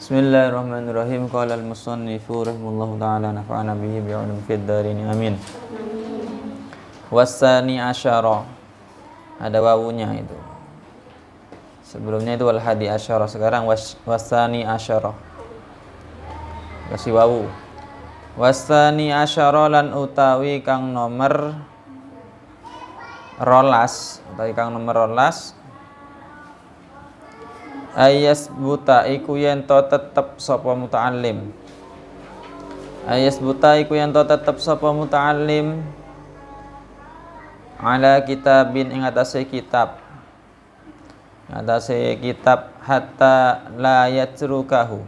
Bismillahirrahmanirrahim. Qala al-musannifu rahimahullahu ta'ala nafa'ana bihi bi'ulum fid darin amin. Wasani asyara. Ada wawunya itu. Sebelumnya itu wal hadi asyara, sekarang wasani asyara. Kasih wawu. Wasani asyara lan utawi kang nomor rolas, utawi kang nomor rolas. Ayas buta iku yen to tetep sapa muta'allim. Ayas buta iku yen to tetep sapa muta'allim ala kitabin ing atase kitab. Atase kitab hatta la yatrukahu.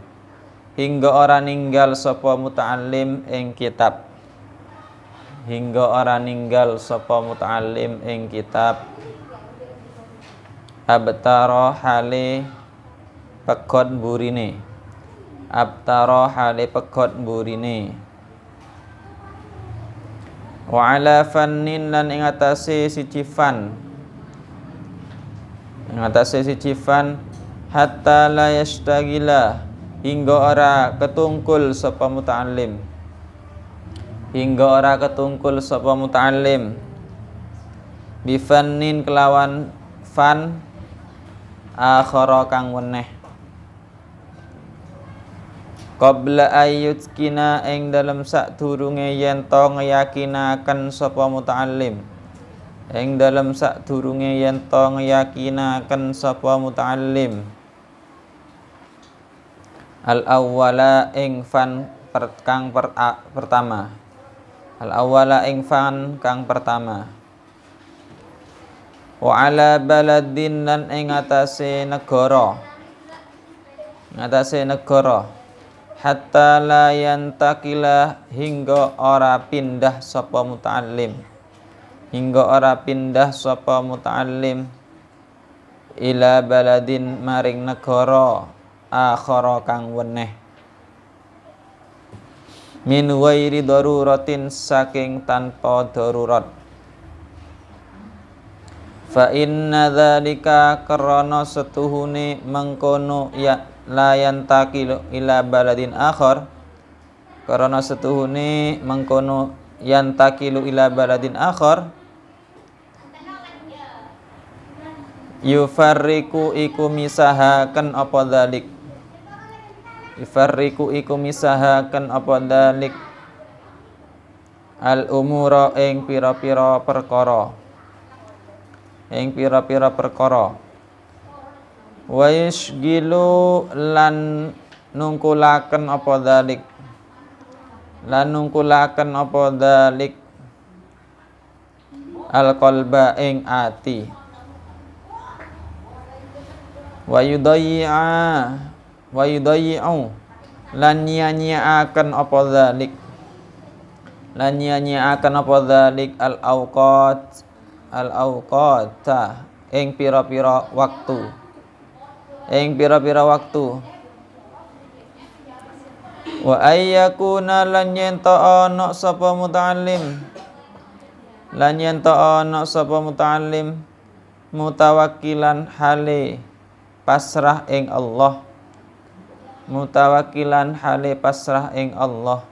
Hingga ora ninggal sapa muta'allim ing kitab. Hingga ora ninggal sapa muta'allim ing kitab. Abtara hale pegot burine. Abtara hale pegot burine. Wa ala fannin lan ing atase siji fan. Ing atase siji fan hatta la yastagila hingga ora ketungkul sapa muta'allim. Hingga ora ketungkul sapa muta'allim. Bi fannin kelawan fan akhara kang weneh. Qabla ayyutkina ing dalem sadurunge yen to ngeyakinaken sapa muta'allim. Ing dalem sadurunge yen to ngeyakinaken sapa muta'allim. Al awwala ing fan pertama. Al awwala ing fan kang pertama. Wa ala baladin lan ing atase negara. Ngatase negara. Hatta la yantakila hingga ora pindah sapa muta'allim. Hingga ora pindah sapa muta'allim ila baladin maring negara akhara kang weneh. Min ghairi daruratin saking tanpa darurat. Fa inna dzalika karana setuhune mengkono ya la yantakilu ila baladin akhar, karena setuhune mengkono yantakilu ila baladin akhar yufarriku iku misahaken apa dzalik. Yufarriku iku misahaken apa dzalik al umura ing pira-pira perkara. Ing pira-pira perkara. Wa yashgilu lan nungkulaken apa dzalik. Lan nungkulaken apa dzalik al qalba ing ati. Wa yudayyi'u lan nyanyiaken apa dzalik. Lan nyanyiaken apa dzalik al awqata ing pira-pira waktu. Ing pira-pira waktu. Wa ayyakuna lan yen ta ana sapa muta'allim. Lan yen ta ana sapa muta'allim mutawakkilan hale pasrah ing Allah. Mutawakkilan hale pasrah ing Allah.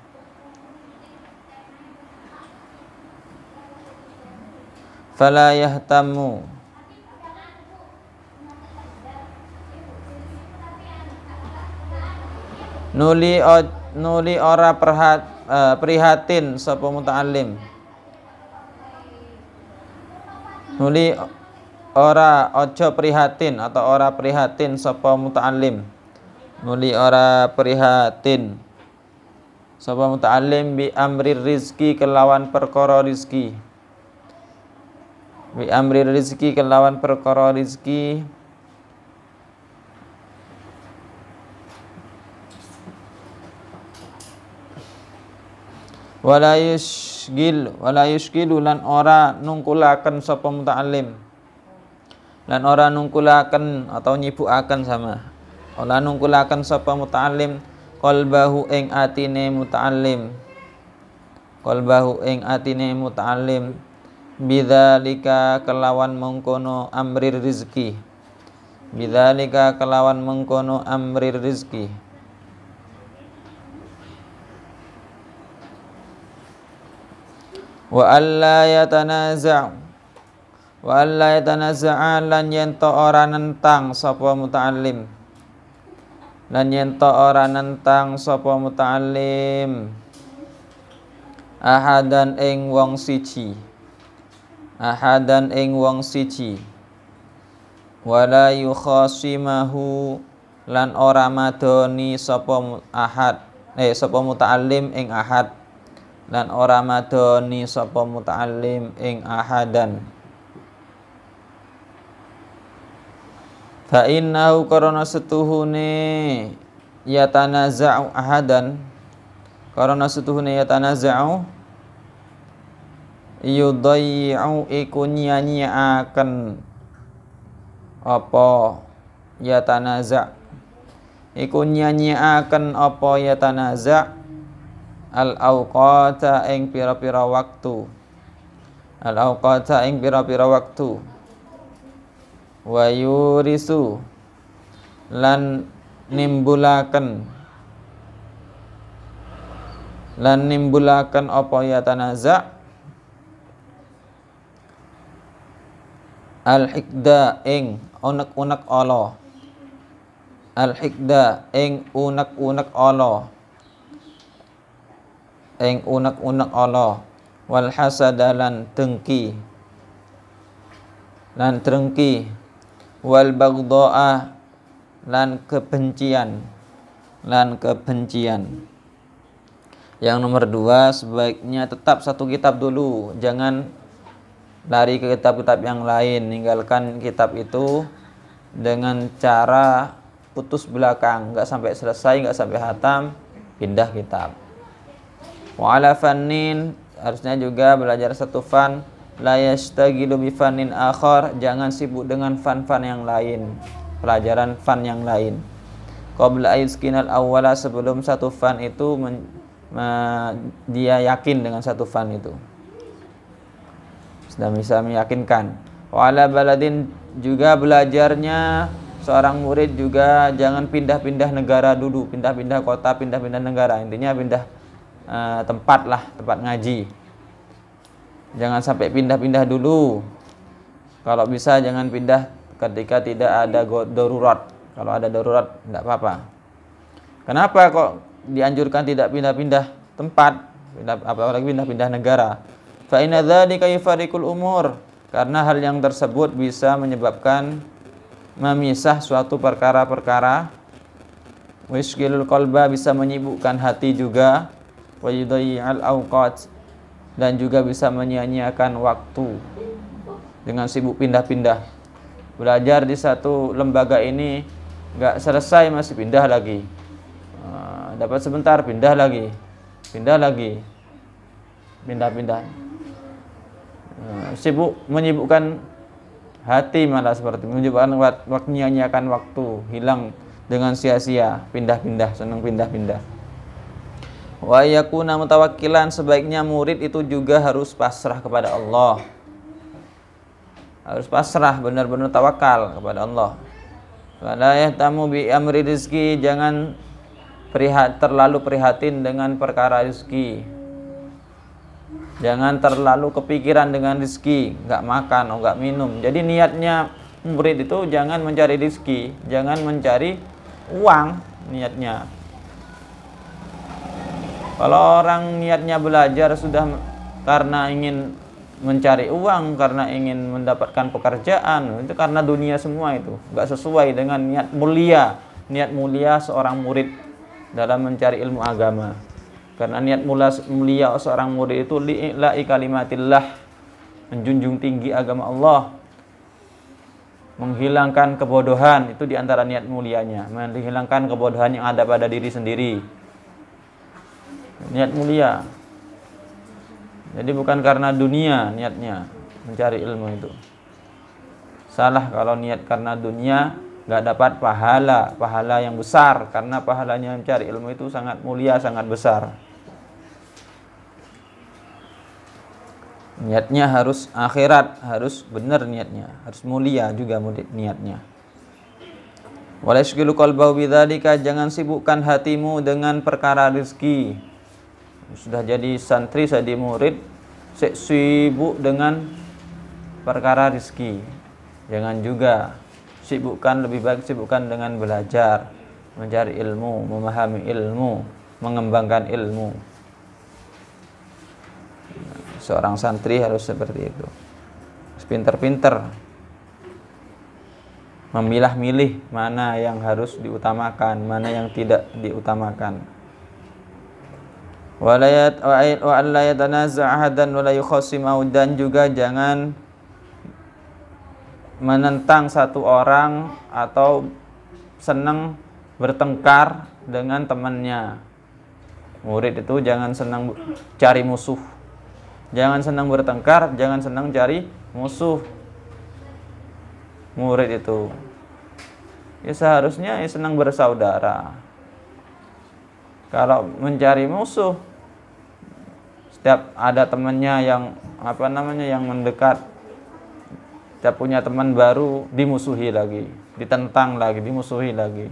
Fala yahtamu nuli ora prihatin sapa muta'allim. Nuli ora aja prihatin atau ora prihatin sapa muta'allim. Nuli ora prihatin sapa muta'allim bi amri rizki kelawan perkara rizki. Bi amri rizki kelawan perkara rizki. Wala yushgilu lan ora nungkulaken sapa muta'allim. Lan ora nungkulaken atau nyibukaken sama. Ora nungkulaken sapa muta'allim qalbahu ing atine muta'allim. Qalbahu ing atine muta'allim bidzalika kelawan mengkono amrir rizki. Bidzalika kelawan mengkono amrir rizki. Wa alla yatanaza' wa alla yatanaza'a lan yento ora nentang sapa muta'allim, lan yento ora nentang sapa muta'allim ahadan ing wong siji, ahadan ing wong siji, wala yukhasimahu lan ora madoni sapa ahad sapa muta'allim ing ahad, lan ora madoni sapa muta'allim ing ahadan. Fa innahu karana setuhune yatanaza'u ahadan, karana setuhune yatanaza'u yudayyi'u iku nyanyiaken apa yatanaza' iku nyanyiaken apa yatanaza' al awqata ing pira-pira waktu, al awqata ing pira-pira waktu, wa yurisu lan nimbulaken apa yatanaza' al-hikda ing unek-unek Allah, al-hikda ing unek-unek Allah, ing unek-unek Allah, wal hasada lan dengki, lan drengki, wal baghdha'a lan kebencian, lan kebencian. Yang nomor 2, sebaiknya tetap satu kitab dulu, jangan lari ke kitab-kitab yang lain. Ninggalkan kitab itu dengan cara putus belakang, nggak sampai selesai, nggak sampai hatam, pindah kitab. Wa ala fannin, harusnya juga belajar satu fan, la yastagilu bi fannin akhar, jangan sibuk dengan fan-fan yang lain, pelajaran fan yang lain. Qabla ayyuskinal awwala, sebelum satu fan itu dia yakin dengan satu fan itu, sudah bisa meyakinkan. Wa ala baladin, juga belajarnya seorang murid juga jangan pindah-pindah negara dulu, pindah-pindah kota, pindah-pindah negara, intinya pindah tempat lah, tempat ngaji. Jangan sampai pindah-pindah dulu. Kalau bisa jangan pindah ketika tidak ada darurat. Kalau ada darurat tidak apa-apa. Kenapa kok dianjurkan tidak pindah-pindah tempat, apalagi pindah-pindah negara? Fa inna dzalika yufariqul umur, karena hal yang tersebut bisa menyebabkan memisah suatu perkara-perkara. Wa yashghilul qalba, bisa menyibukkan hati juga. Wa yudayyi'al awqat, dan juga bisa menyia-nyiakan waktu dengan sibuk pindah-pindah. Belajar di satu lembaga ini nggak selesai masih pindah lagi, dapat sebentar pindah lagi, pindah-pindah, sibuk menyibukkan hati, malah seperti menyibukkan waktu, menyia-nyiakan waktu, hilang dengan sia-sia, pindah-pindah, senang pindah-pindah. Wa yakuna mutawakkilan, sebaiknya murid itu juga harus pasrah kepada Allah, harus pasrah, benar-benar tawakal kepada Allah. Wala yahtamu bi amri rizki, jangan terlalu prihatin dengan perkara rizki, jangan terlalu kepikiran dengan rizki, nggak makan, nggak minum. Jadi niatnya murid itu jangan mencari rizki, jangan mencari uang niatnya. Kalau orang niatnya belajar sudah karena ingin mencari uang, karena ingin mendapatkan pekerjaan, itu karena dunia semua, itu nggak sesuai dengan niat mulia seorang murid dalam mencari ilmu agama. Karena niat mulia seorang murid itu li'ila'i kalimatillah, menjunjung tinggi agama Allah, menghilangkan kebodohan, itu diantara niat mulianya, menghilangkan kebodohan yang ada pada diri sendiri. Niat mulia. Jadi bukan karena dunia niatnya mencari ilmu itu. Salah kalau niat karena dunia, nggak dapat pahala yang besar, karena pahalanya mencari ilmu itu sangat mulia, sangat besar. Niatnya harus akhirat, harus benar niatnya, harus mulia juga niatnya. Wala yashghilu qalbahu bidzalika, jangan sibukkan hatimu dengan perkara rezeki. Sudah jadi santri, jadi murid, sibuk dengan perkara rizki. Jangan juga. Lebih baik sibukkan dengan belajar, mencari ilmu, memahami ilmu, mengembangkan ilmu. Seorang santri harus seperti itu. Pinter-pinter memilah-milih mana yang harus diutamakan, mana yang tidak diutamakan. Wa alla yatanaza' ahadan wa la yukhasim, dan juga jangan menentang satu orang atau senang bertengkar dengan temannya. Murid itu jangan senang cari musuh. Jangan senang bertengkar, jangan senang cari musuh. Murid itu ya seharusnya senang bersaudara. Kalau mencari musuh, setiap ada temannya yang yang mendekat, setiap punya teman baru dimusuhi lagi, ditentang lagi, dimusuhi lagi.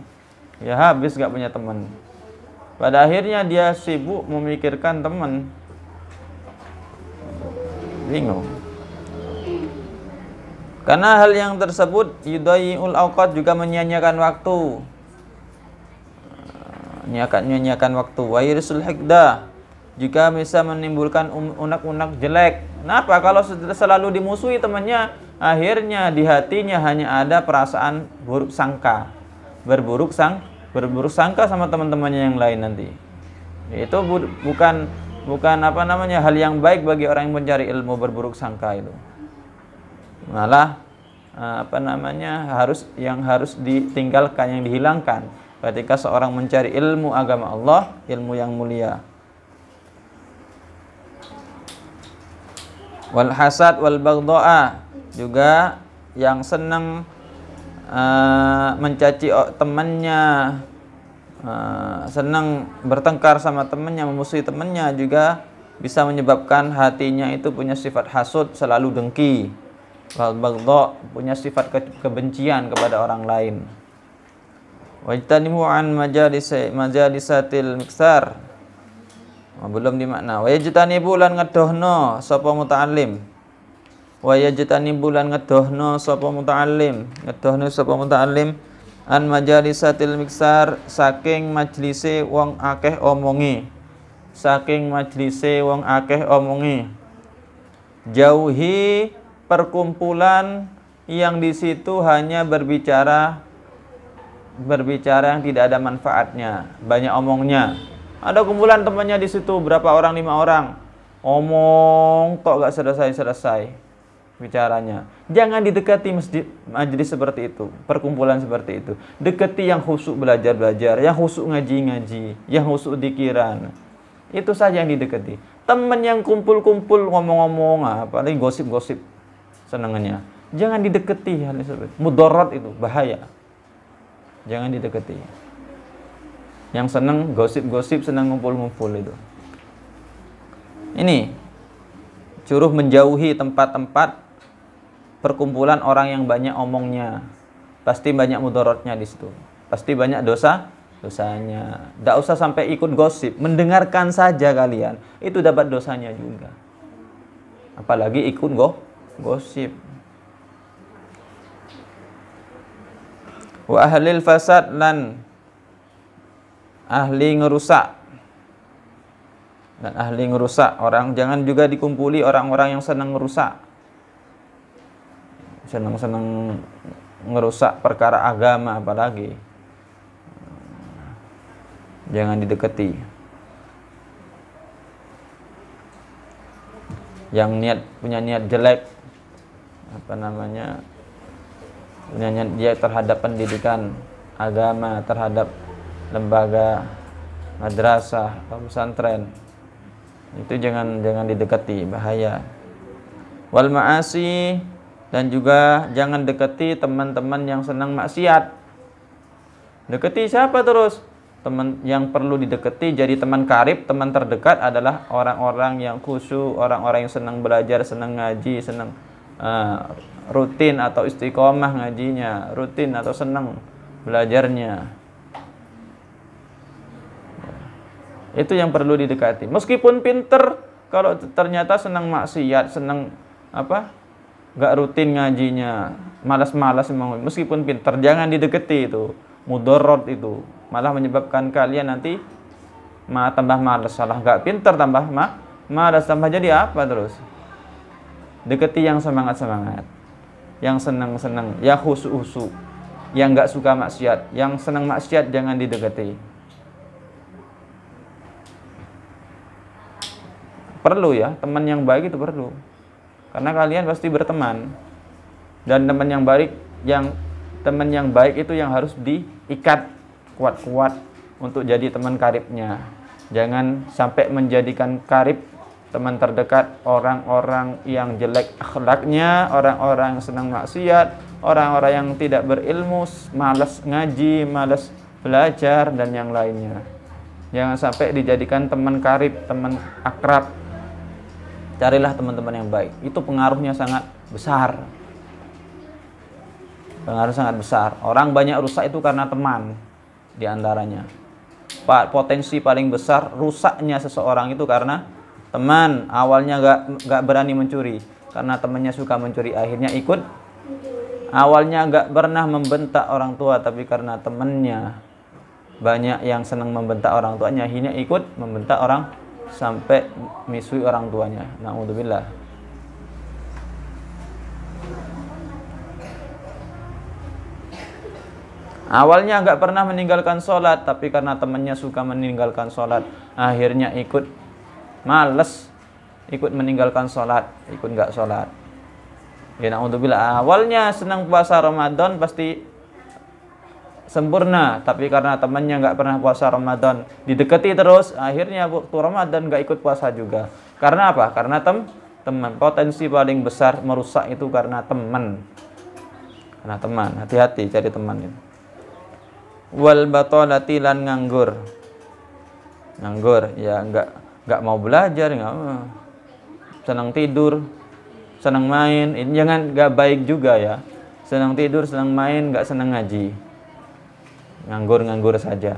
Ya habis gak punya teman. Pada akhirnya dia sibuk memikirkan teman. Bingung. Karena hal yang tersebut yudayyi'ul awqat, juga menyia-nyiakan waktu. Menyia-nyiakan waktu. Wa yurisul hikdah, juga bisa menimbulkan unak-unak jelek. Kenapa? Kalau selalu dimusuhi temannya, akhirnya di hatinya hanya ada perasaan buruk sangka. Berburuk sangka sama teman-temannya yang lain nanti. Itu bukan hal yang baik bagi orang yang mencari ilmu, berburuk sangka itu. Malah harus ditinggalkan, yang dihilangkan ketika seorang mencari ilmu agama Allah, ilmu yang mulia. Wal hasad wal baghdha, juga yang senang mencaci temannya, senang bertengkar sama temannya, memusuhi temannya, juga bisa menyebabkan hatinya itu punya sifat hasud, selalu dengki. Wal baghdha, punya sifat kebencian kepada orang lain. Wajtanibu an majalisatil miksar, belum dimakna. Wajtanibu lan ngedohno sapa muta'allim. Wajtanibu lan ngedohno sapa muta'allim. Ngedohno sapa muta'allim an majalisatil miksar, saking majlise wong akeh omongi. Saking majlise wong akeh omongi. Jauhi perkumpulan yang di situ hanya berbicara yang tidak ada manfaatnya, banyak omongnya. Ada kumpulan temannya di situ, berapa orang, 5 orang, omong tok gak selesai bicaranya. Jangan didekati majelis seperti itu, perkumpulan seperti itu. Dekati yang khusyuk belajar, yang khusyuk ngaji, yang khusyuk dzikiran. Itu saja yang didekati. Teman yang kumpul-kumpul ngomong-ngomong, apalagi gosip-gosip senangannya, jangan didekati. Hal tersebut mudarat, itu bahaya. Jangan didekati. Yang senang gosip-gosip, senang ngumpul-ngumpul itu. Ini suruh menjauhi tempat-tempat perkumpulan orang yang banyak omongnya. Pasti banyak mudaratnya di situ. Pasti banyak dosanya. Tidak usah sampai ikut gosip, mendengarkan saja kalian, itu dapat dosanya juga. Apalagi ikut gosip. Wa ahlil fasad, lan ahli ngerusak. Dan ahli ngerusak, orang jangan juga dikumpuli orang-orang yang senang ngerusak. Senang ngerusak perkara agama apalagi. Jangan didekati. Yang punya niat jelek, punya niat dia terhadap pendidikan agama, terhadap lembaga madrasah atau pesantren, itu jangan didekati, bahaya. Wal ma'asi, dan juga jangan dekati teman-teman yang senang maksiat. Dekati siapa terus? Teman yang perlu didekati, jadi teman karib, teman terdekat adalah orang-orang yang khusyuk, orang-orang yang senang belajar, senang ngaji, senang rutin atau istiqomah ngajinya, rutin atau senang belajarnya. Itu yang perlu didekati. Meskipun pinter, Kalau ternyata senang maksiat, senang apa? Gak rutin ngajinya, malas-malas meskipun pintar, jangan dideketi itu. Mudorot itu malah menyebabkan kalian nanti tambah malas, salah gak pintar tambah malas, tambah jadi apa terus? Deketi yang semangat-semangat, yang senang-senang, yang khusyuk-khusyuk, yang gak suka maksiat, yang senang maksiat jangan dideketi. Perlu ya, teman yang baik itu perlu. Karena kalian pasti berteman. Dan teman yang baik itu yang harus diikat kuat-kuat untuk jadi teman karibnya. Jangan sampai menjadikan karib teman terdekat orang-orang yang jelek akhlaknya, orang-orang yang senang maksiat, orang-orang yang tidak berilmu, malas ngaji, malas belajar dan yang lainnya. Jangan sampai dijadikan teman karib, teman akrab. Carilah teman-teman yang baik. Itu pengaruhnya sangat besar. Pengaruh sangat besar. Orang banyak rusak itu karena teman diantaranya. Potensi paling besar rusaknya seseorang itu karena teman. Awalnya gak berani mencuri karena temannya suka mencuri, akhirnya ikut. Awalnya gak pernah membentak orang tua, tapi karena temannya banyak yang senang membentak orang tuanya, akhirnya ikut membentak orang sampai misui orang tuanya. Na'udzubillah. Awalnya nggak pernah meninggalkan sholat, tapi karena temannya suka meninggalkan sholat, akhirnya ikut males, ikut meninggalkan sholat, ikut nggak sholat. Ya na'udzubillah. Awalnya senang puasa Ramadan pasti sempurna, tapi karena temannya nggak pernah puasa Ramadan, didekati terus, akhirnya waktu Ramadan nggak ikut puasa juga. Karena apa? Karena teman. Potensi paling besar merusak itu karena teman. Karena teman. Hati-hati cari teman itu. Wal batalati lan nganggur ya nggak mau belajar, nggak mau, senang tidur, senang main. Ini jangan, nggak baik juga ya. Senang tidur, senang main, nggak senang ngaji. Nganggur saja.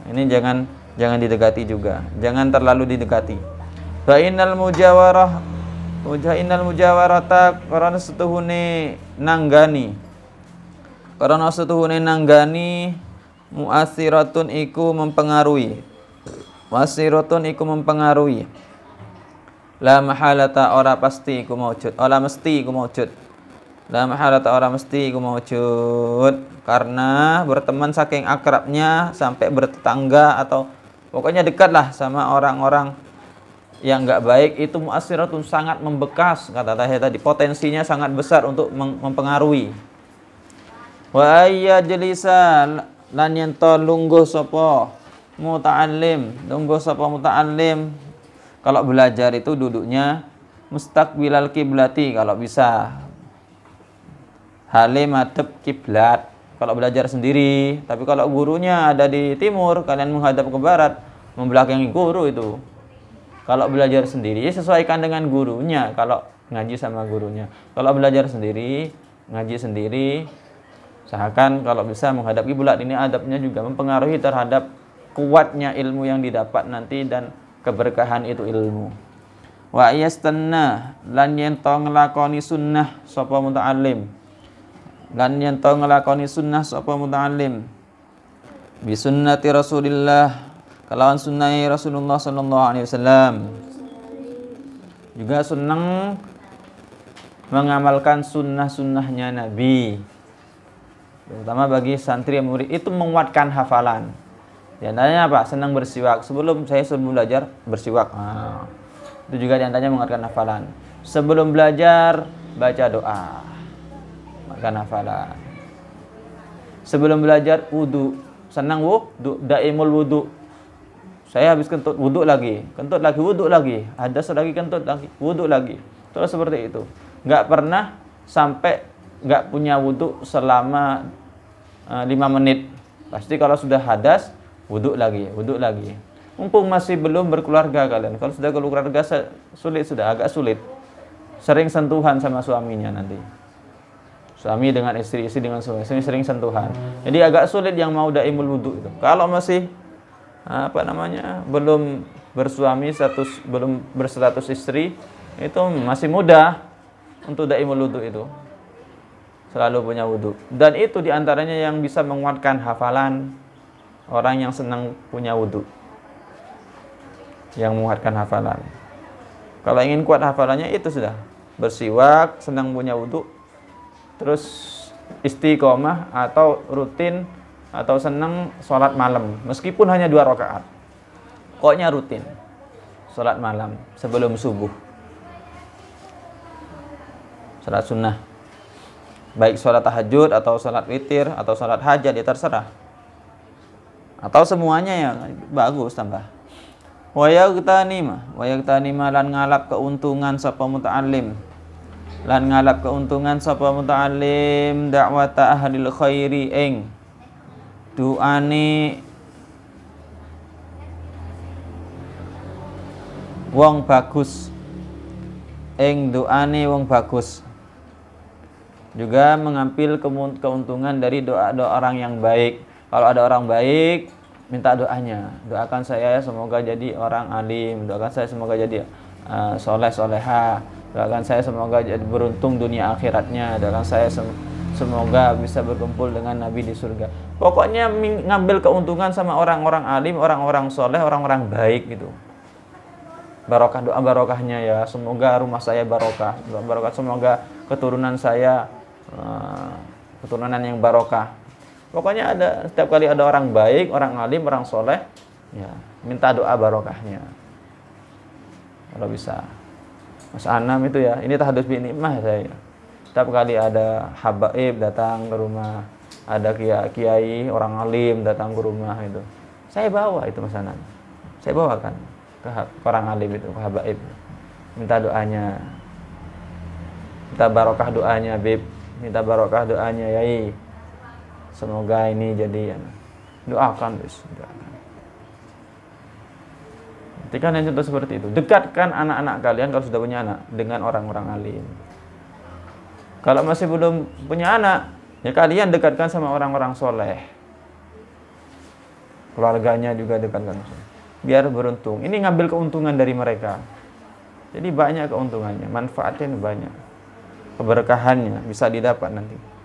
Ini jangan didekati juga. Jangan terlalu didekati. Fa innal mujawarata karena setuhune nanggani. Karena setuhune nanggani mu'assiratun iku mempengaruhi. Mu'assiratun iku mempengaruhi. La mahalata ora pasti iku maujud. Ora mesti iku maujud. La mahalata ora mesti iku maujud. Karena berteman saking akrabnya sampai bertetangga atau pokoknya dekatlah sama orang-orang yang enggak baik, itu mu'assiratun sangat membekas, kata saya tadi, potensinya sangat besar untuk mempengaruhi. Wa ayya jelisa lan yento lungguh sapa muta'allim, kalau belajar itu duduknya mustaqbilal kiblati kalau bisa, halim madhep kiblat kalau belajar sendiri. Tapi kalau gurunya ada di timur, kalian menghadap ke barat, membelakangi guru itu. Kalau belajar sendiri, sesuaikan dengan gurunya. Kalau ngaji sama gurunya. Kalau belajar sendiri, ngaji sendiri, usahakan kalau bisa menghadap kiblat. Ini adabnya juga mempengaruhi terhadap kuatnya ilmu yang didapat nanti dan keberkahan itu ilmu. Wa yastanna lan yento nglakoni sunnah sapa muta'allim. Lan yento nglakoni sunnah sapa muta'allim bi sunnati Rasulillah, kalawan sunnah Rasulullah sallallahu alaihi wasallam. Juga senang mengamalkan sunnah-sunnahnya Nabi, terutama bagi santri yang murid, itu menguatkan hafalan. Di antaranya apa? Senang bersiwak. Sebelum belajar bersiwak. Itu juga di antaranya menguatkan hafalan. Sebelum belajar baca doa, menguatkan hafalan. Sebelum belajar wudu, senang wudu, daimul wudu. Saya habis kentut, wudu lagi, wudu lagi, hadas lagi, kentut lagi, wudu lagi. Terus seperti itu. Nggak pernah sampai nggak punya wudu selama 5 menit. Pasti kalau sudah hadas, wudu lagi. Mumpung masih belum berkeluarga kalian. Kalau sudah berkeluarga agak sulit. Sering sentuhan sama suaminya nanti. Suami dengan istri dengan suami, sering sentuhan. Jadi agak sulit yang mau daimul wudu itu. Kalau masih belum bersuami belum berstatus istri, itu masih mudah untuk daimul wudu itu. Selalu punya wudu. Dan itu diantaranya yang bisa menguatkan hafalan orang yang senang punya wudu. Yang menguatkan hafalan. Kalau ingin kuat hafalannya itu sudah bersiwak, senang punya wudu, terus istiqomah atau rutin atau senang sholat malam meskipun hanya 2 rakaat. Pokoknya rutin sholat malam sebelum subuh. Sholat sunnah. Baik sholat tahajud atau sholat witir atau sholat hajat, ya terserah. Atau semuanya ya bagus tambah. Wa yagtanima lan ngalap keuntungan sapa muta'allim. Lan ngalap keuntungan sapa muta'allim da'wata ahlil khairi ing du'ane wong bagus. Ing du'ane wong bagus. Juga mengambil keuntungan dari doa-doa orang yang baik. Kalau ada orang baik, minta doanya. Doakan saya semoga jadi orang alim. Doakan saya semoga jadi soleh soleha. Doakan saya semoga jadi beruntung dunia akhiratnya. Doakan saya semoga bisa berkumpul dengan Nabi di surga. Pokoknya ngambil keuntungan sama orang-orang alim, orang-orang soleh, orang-orang baik gitu. Barokah, doa barokahnya ya. Semoga rumah saya barokah. Doa barokah, semoga keturunan saya keturunan yang barokah. Pokoknya setiap kali ada orang baik, orang alim, orang soleh, ya minta doa barokahnya. Kalau bisa. Mas Anam itu ya, ini tahadus bi nikmah saya. Setiap kali ada habaib datang ke rumah, ada kiai, orang alim datang ke rumah itu, saya bawa itu Mas Anam. Saya bawakan ke orang alim itu, ke habaib. Minta doanya. Minta barokah doanya, Bib. Minta barokah doanya, Yai. Semoga ini jadi doakan, doakan. Ketika yang contoh seperti itu, dekatkan anak-anak kalian kalau sudah punya anak dengan orang-orang alim. Kalau masih belum punya anak, ya kalian dekatkan sama orang-orang soleh. Keluarganya juga dekatkan, biar beruntung. Ini ngambil keuntungan dari mereka. Jadi banyak keuntungannya, manfaatnya banyak, keberkahannya bisa didapat nanti.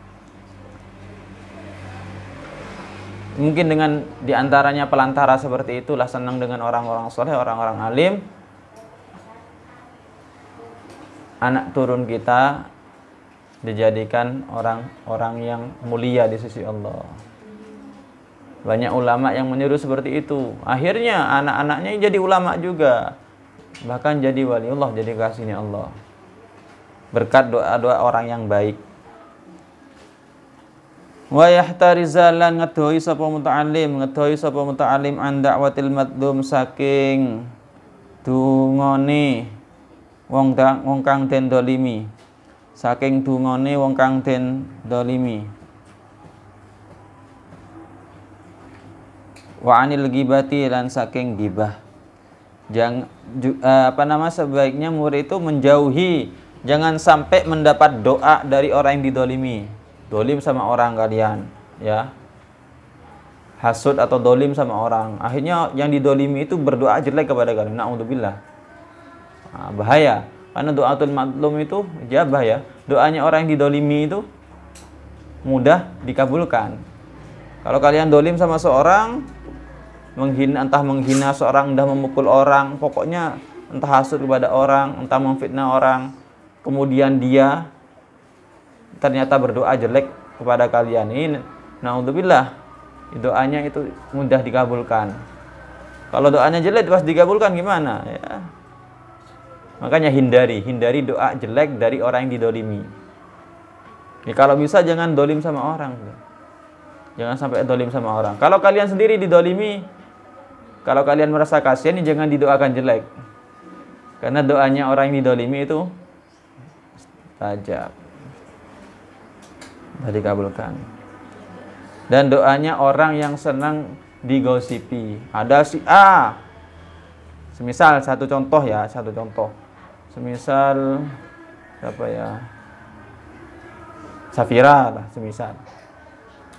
Mungkin dengan diantaranya pelantara seperti itulah senang dengan orang-orang soleh, orang-orang alim. Anak turun kita dijadikan orang-orang yang mulia di sisi Allah. Banyak ulama yang menyuruh seperti itu. Akhirnya anak-anaknya jadi ulama juga. Bahkan jadi waliullah, jadi kasihnya Allah. Berkat doa-doa orang yang baik. Wa yahtarizalan ngedohi sapa muta'allim an da'watil madlum saking dungane wong kang den dolimi. Saking dungane wong kang den dolimi. Wa anil ghibati lan saking ghibah. Sebaiknya murid itu menjauhi, jangan sampai mendapat doa dari orang yang didolimi. Dolim sama orang kalian, ya, hasud atau dolim sama orang. Akhirnya yang didolimi itu berdoa jelek kepada kalian. Na'udzubillah. Nah, bahaya. Karena doatul madlum itu ijabah ya. Doanya orang yang didolimi itu mudah dikabulkan. Kalau kalian dolim sama seorang, entah menghina seorang, entah memukul orang, pokoknya entah hasud kepada orang, entah memfitnah orang, kemudian dia ternyata berdoa jelek kepada kalian, ini naudzubillah, doanya itu mudah dikabulkan. Kalau doanya jelek pas dikabulkan gimana ya? Makanya hindari doa jelek dari orang yang didolimi. Ya, kalau bisa jangan dolim sama orang, jangan sampai dolim sama orang. Kalau kalian sendiri didolimi, kalau kalian merasa kasihan, jangan didoakan jelek, karena doanya orang yang didolimi itu tajam, dikabulkan. Dan doanya orang yang senang digosipi. Ada si A, semisal satu contoh, semisal siapa ya, Safira lah, semisal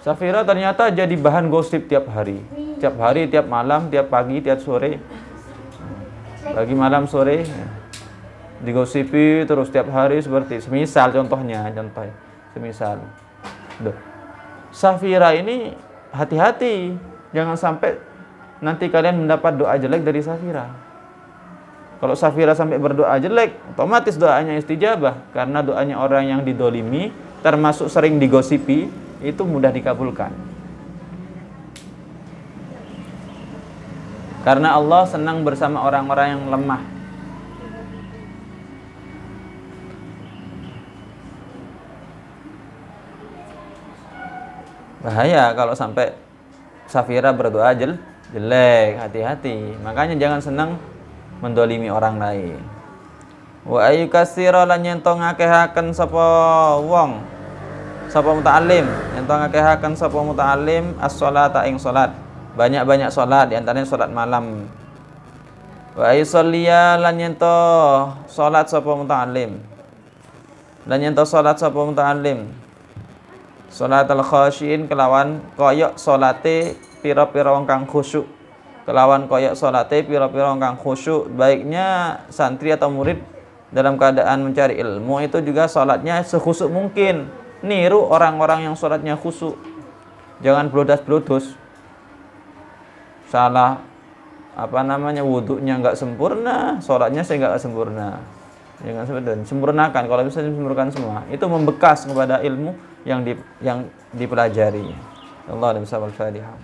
Safira ternyata jadi bahan gosip tiap hari, tiap malam, tiap pagi, tiap sore. pagi malam sore digosipi terus tiap hari seperti semisal contohnya semisal. Duh. Safira ini hati-hati, jangan sampai nanti kalian mendapat doa jelek dari Safira. Kalau Safira sampai berdoa jelek, otomatis doanya istijabah, karena doanya orang yang didolimi termasuk sering digosipi itu mudah dikabulkan. Karena Allah senang bersama orang-orang yang lemah. Bahaya kalau sampai Safira berdoa jelek, hati-hati. Makanya jangan senang mendolimi orang lain. Wa ayyukasira lan yen to ngakehaken sapa wong, sapa muta'allim, yen to ngakehaken sapa muta'allim as-sholata ing salat. Banyak-banyak salat, di antaranya salat malam. Wa ayyusalliya lan yen to salat sapa muta'allim. Lan yen to salat sapa muta'allim. Salatul khasyin kelawan koyok salate pira-pira wong kang khusyuk. Kelawan koyok salate pira-pira wong kang khusyuk. Baiknya santri atau murid dalam keadaan mencari ilmu itu juga salatnya sekhusyuk mungkin. Niru orang-orang yang salatnya khusyuk. Jangan blodas-blodos. Salah wudunya enggak sempurna, salatnya saya enggak sempurna. Jangan sebenarnya sempurnakan, kalau bisa disempurnakan semua. Itu membekas kepada ilmu yang dipelajari. Allah dan Al-Fatihah.